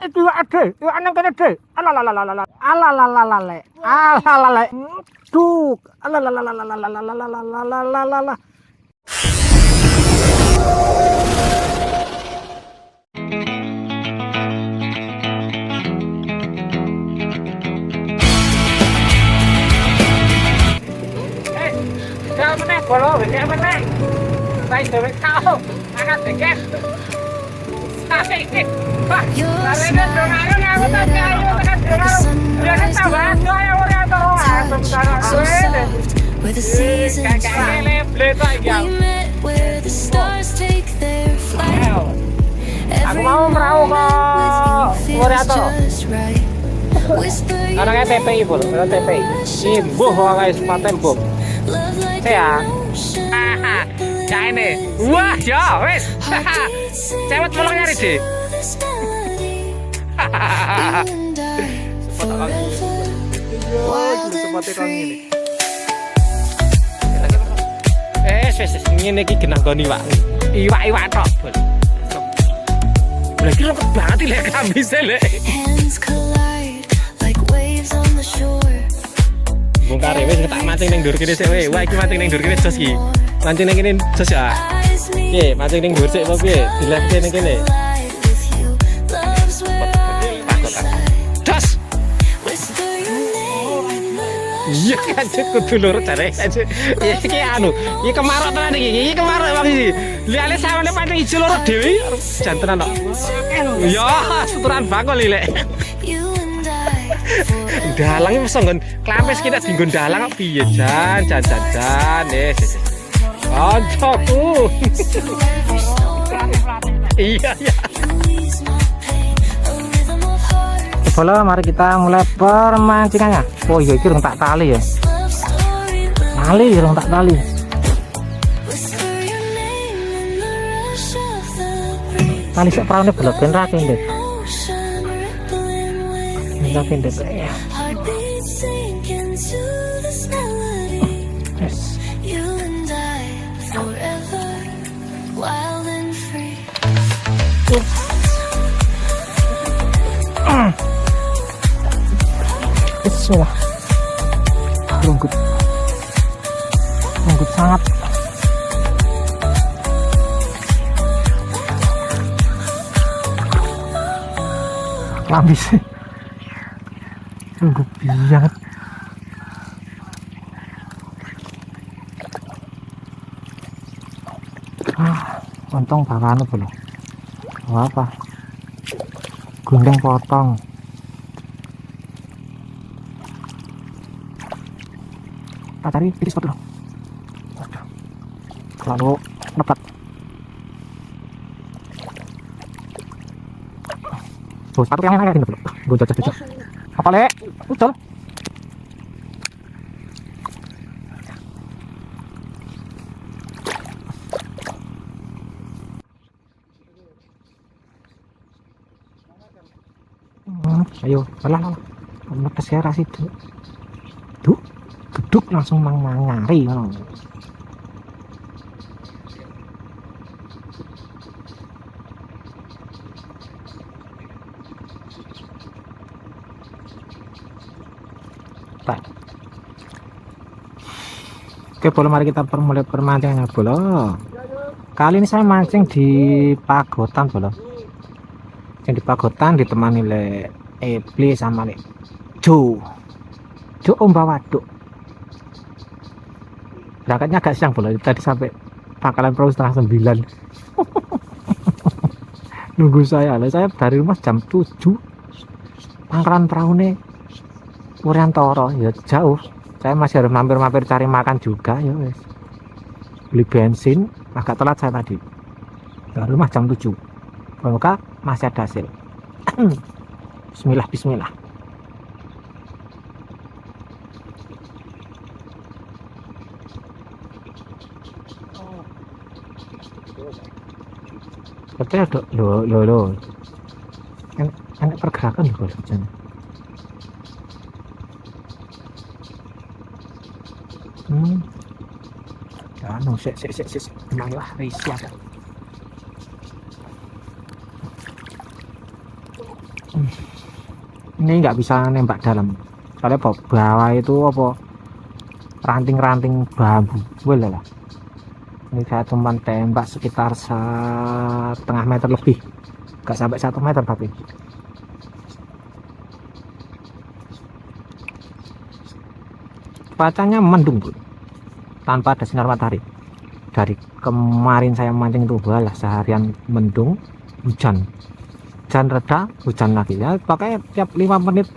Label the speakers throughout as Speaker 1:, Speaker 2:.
Speaker 1: iki iwak ade, iwak nang kene de. Alalalala. Alalalala. Alalalala. Duk. Alalalala. Sao meneh bolo, wis meneh. Saya dhewe kau, angkat deket. Saiki. Pak, larene donane aku tak kaya tekan donane. Dia tambah ayo ora tau sementara awene.
Speaker 2: Where the seasons fly, we met where the stars take their flight.
Speaker 1: Aku mau merau ke Koreator. Anaknya TPI bol, TPI. Imbuh guys, paten bom. Ya. Haha. Ya ini. Wah, ya wes. Cewek tolong nyari deh. Hahaha. Wes ngene iki genah goni iwak. Iwak tok, Bol. Lah iki lengkap banget lek kambise lek. Bongkar wis tak mancing ning ndur kene sik wae. Wah iki mancing ning ndur kene jos iki. Mancing ning kene jos ya. Piye, mancing ning ndur sik apa piye? Dilehke ning kene. Jos. Iya kan kudu lur jare. Iki anu, iki kemarok tenan iki. Iki kemarok wong iki. Liane sawane pancing ijo loro dhewe. Jantenan kok. Ya, seturan bakul lek. Dalang wis nggon klampes kita dinggon dalang kok piye jan wis. Kancaku. Iya. Bola, mari kita mulai permancingannya. Oh iya, iki rung tak tali ya. Rung tak tali. Tali sak praune belok ben ra kendek. Kita kendek ya. Bismillah. Rungkut sangat. Lambis. Rungkut banget. Untung bawaan belum. Apa? Gundeng potong. Tak cari titik spot dulu. Lalu dapat. Oh, sepatu yang enak ini dulu. Gue cocok. Apa le? Ucol. Ayo, lah. Lepas ya ras itu. Tuh. Geduk langsung mangari ngono. Tak. Oke, Bolo, mari kita mulai permancingan Bolo. Kali ini saya mancing di Pagotan Bolo. Yang di Pagotan ditemani le Ebli sama le Jo Om Bawaduk. Berangkatnya agak siang Bolo, tadi sampai pangkalan perahu 8:30. Nunggu saya dari rumah jam 7. Pangkalan perahu nih Wuryantoro ya jauh. Saya masih harus mampir-mampir cari makan juga ya wes. Beli bensin agak telat saya tadi. Dari rumah jam 7. Semoga masih ada hasil. Bismillah. Tapi ada lo enak pergerakan di bawah hujan. Anu sik malah risih ada. Ini nggak bisa nembak dalam. Soalnya bawah itu apa? Ranting-ranting bambu. Boleh lah. Ini saya cuma tembak sekitar 1,5 meter lebih. Nggak sampai 1 meter tapi. Cuacanya mendung, Bu. Tanpa ada sinar matahari. Dari kemarin saya mancing itu balah seharian mendung, hujan reda, hujan lagi ya, pakai tiap 5 menit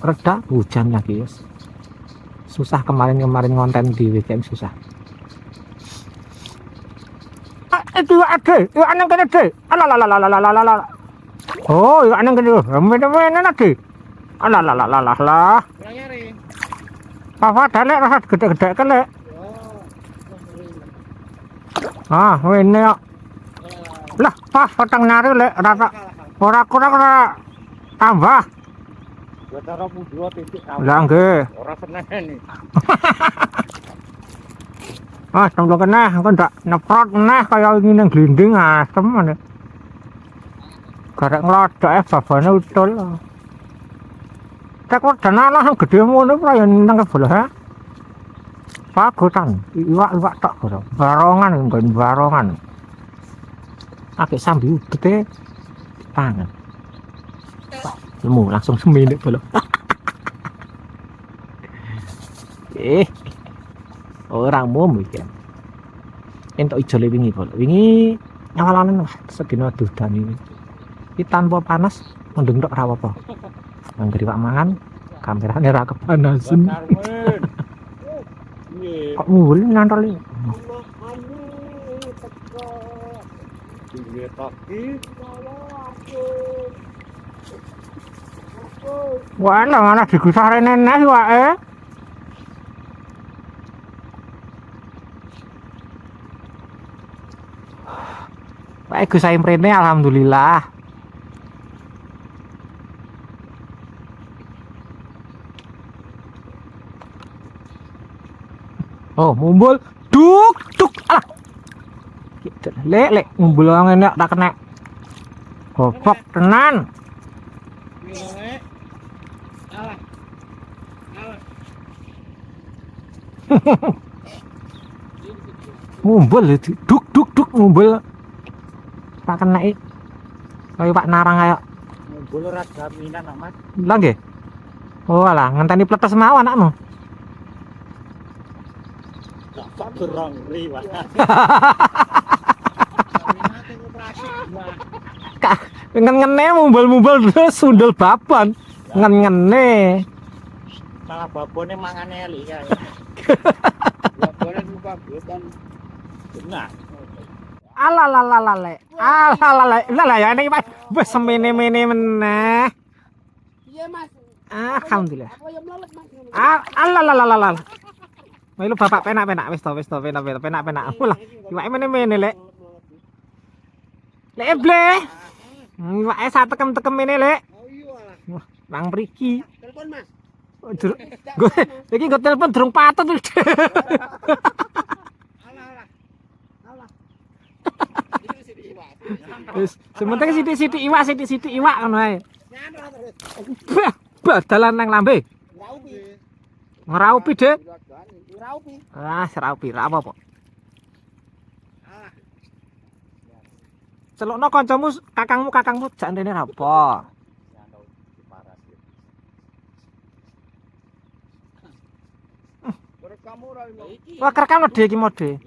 Speaker 1: reda, hujan lagi ya. Susah kemarin ngonten di weekend susah. Itu ada, itu aneh kan ada, alalalalalalalalala. Oh, itu aneh kan ada, mana ada, alalalalalala. Papa dalek rasa gede-gede kelek. Ah, ini ya. Lah, pas potong nyari lek rata ora kurang ora tambah.
Speaker 3: Ya cara pundho titik
Speaker 1: Lah nggih.
Speaker 3: ora seneni.
Speaker 1: Ah, tunggu kena, engko ndak neprot neh kaya iki ning glinding asem ngene. Garek nglodok babane utul. Cek wedana langsung gede ngono ora ya nang kebelah. Pagotan, iwak tok kok. Barongan nggon barongan. Akeh sambi gede tangan. Lemu langsung semene bolong. Orang mum iki. Entuk ijole wingi bolong. Wingi nyawalane sedina dudan iki. Iki tanpa panas mendung tok ora apa-apa. Anggere wak mangan kamerane ra kepanasan. Kok ngul nyantol iki. Wah, mana digusah nenek wae. Baik Gus Saim rene alhamdulillah. Oh, mumbul duk duk ah. Lek mumbul ngene tak kena. Goblok tenan. Mumbul duk duk mumbul. Tak kena iki. Kaya Pak Narang kaya.
Speaker 3: Mumbul ora jaminan, Mas.
Speaker 1: Lah nggih. Oh alah, ngenteni pletes mawon anakmu.
Speaker 3: Tak gerong riwah.
Speaker 1: Ngene mumbul terus sundel baban. Ngene.
Speaker 3: Malah babone mangane elik kae. Babone lupa botan. Benar.
Speaker 1: Alalalale. Lah ya ini Pak. Wis semene-mene meneh.
Speaker 4: Iya Mas.
Speaker 1: Alhamdulillah.
Speaker 4: Apa yang melelet Mas?
Speaker 1: Alalalala. Melu bapak penak-penak wis to penak-penak. Lah, iwake mene-mene lek. Lek ble. Iwake satekem-tekem mene lek.
Speaker 4: Oh iya.
Speaker 1: Wah, nang mriki.
Speaker 4: Telepon Mas.
Speaker 1: Iki nggo telepon durung patut.
Speaker 4: Alah.
Speaker 1: Wis, sementing sithik-sithik iwak ngono ae.
Speaker 4: Nyandra terus.
Speaker 1: Badalan nang lambe.
Speaker 4: Raupi.
Speaker 1: Ngeraupi, Dik.
Speaker 4: Raupi.
Speaker 1: Ah, seraupi, ra apa-apa. Celokno kancamu, kakangmu jak ndene ra apa. Wah, kerekam mode iki mode.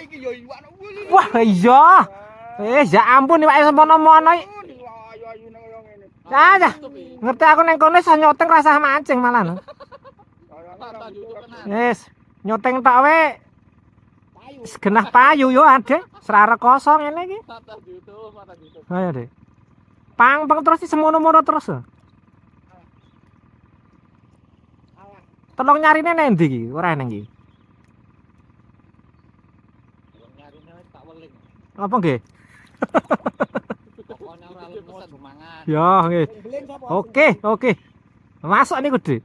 Speaker 4: Iki yo iwak.
Speaker 1: Wah, iya. Ya ampun iwake semono-mono iki.
Speaker 4: Ayo nang yo ngene.
Speaker 1: Ah, ngerti aku ning kene iso nyoteng rasah mancing malah. Wis, nyoteng tok wae. Genah payu yo adek, serare kosong ngene iki. Ayo, Dek. Pang terus semono-mono terus. Tolong nyarine nang ndi iki? Ora nang iki.
Speaker 3: Nyarine wis tak weling.
Speaker 1: Apa nggih?
Speaker 3: Pokoknya ora lemot mangan.
Speaker 1: Ya, nggih. Oke. Masuk niku, Dik.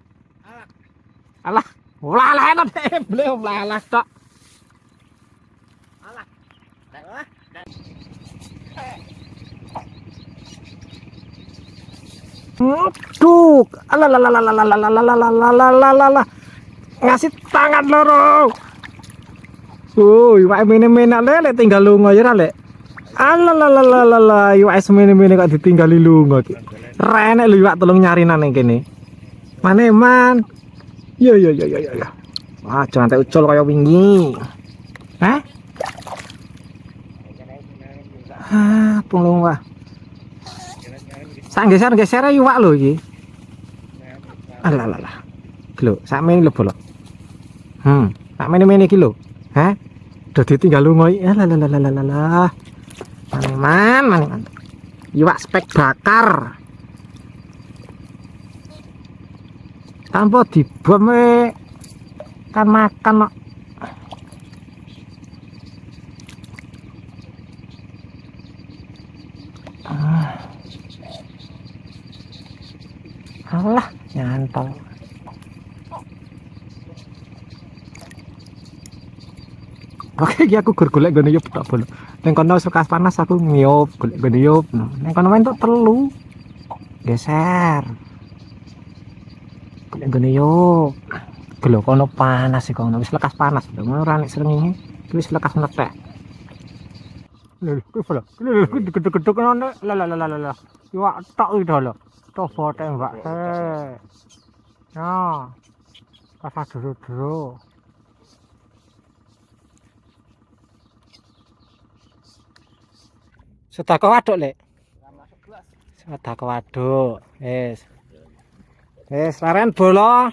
Speaker 1: Alah, ulalah enak ble ulalah tok. Duk. Alalalalalalalalalalalalalalala. Ngasih tangan loro. Iwak mene-mene lek tinggal lunga ya lek. Alalalalalala, iwak semene-mene kok ditinggali lunga iki. Renek lho iwak tolong nyarinan ning kene. Mane man. Yo. Wah, jangan tak ucul kaya wingi. Hah? Pulung wah. Sak geser-geser iwak lho iki. Alalala. Lho, sakmene lho bolok. Sakmene-mene iki lho. Hah? Udah ditinggal lunga iki. Alalala. Maneman. Iwak spek bakar. Tanpa dibom kan makan kok. Alah, nyantol. Oke, iki aku gur golek gone yup tok bolo. Ning kono sekas panas aku ngiyup, golek gone yup. Ning kono entuk telu. Geser. Golek gone yup. Lho kono panas iki kono wis lekas panas. Lho ora nek srengenge wis lekas netek. Lho kuwi bolo. Lho gedhe-gedhe kono. Lah. Iwak tok iki lho. Coba tembak nah pas dulu sedekah waduk lek sedekah waduk wis laren bola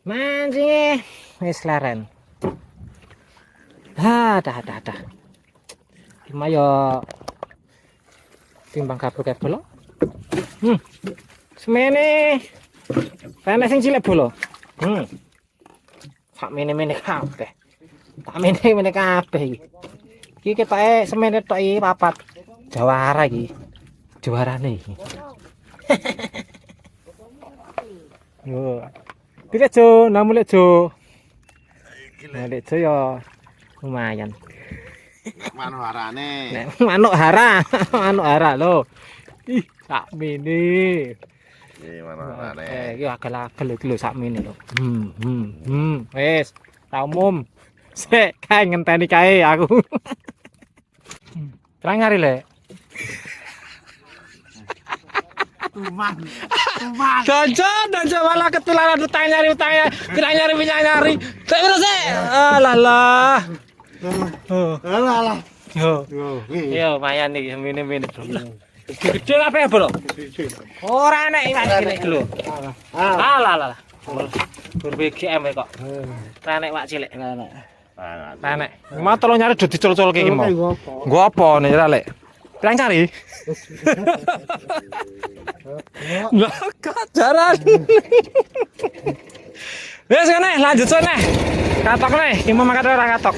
Speaker 1: mancing wis laren dah lumayan timbang kabel bola. Semene. Panas sing cilik bolo. Sak mene-mene kabeh. Tak mene-mene kabeh iki. Iki ketoke semene tok iki papat. Jawara iki. Jawarane iki. Yo. Pilih Jo, namule Jo. Nek Jo ya lumayan.
Speaker 4: Manuk harane.
Speaker 1: Manuk hara lho. Ih, sak mene.
Speaker 4: Manuk harane.
Speaker 1: Iki agel-agel iki lho sak mene lho. Wis, ta umum. Sik, kae ngenteni kae aku. Terang nyari le. Tuman. Donjo malah ketularan utang nyari. Sik terus sik. Alah. Alah. Yo, lumayan iki mene-mene. Gede apa ya, Bro? Ora enek iwak cilik lho. Alah. Gur BGM kok. Ora enek iwak cilik. Ora enek. Mau tolong nyari do dicul-culke iki mau. Nggo apa nek ora lek? Pirang cari? Lah kajaran. Wes kene lanjut sone. Katok nih, iki mau makan ora katok.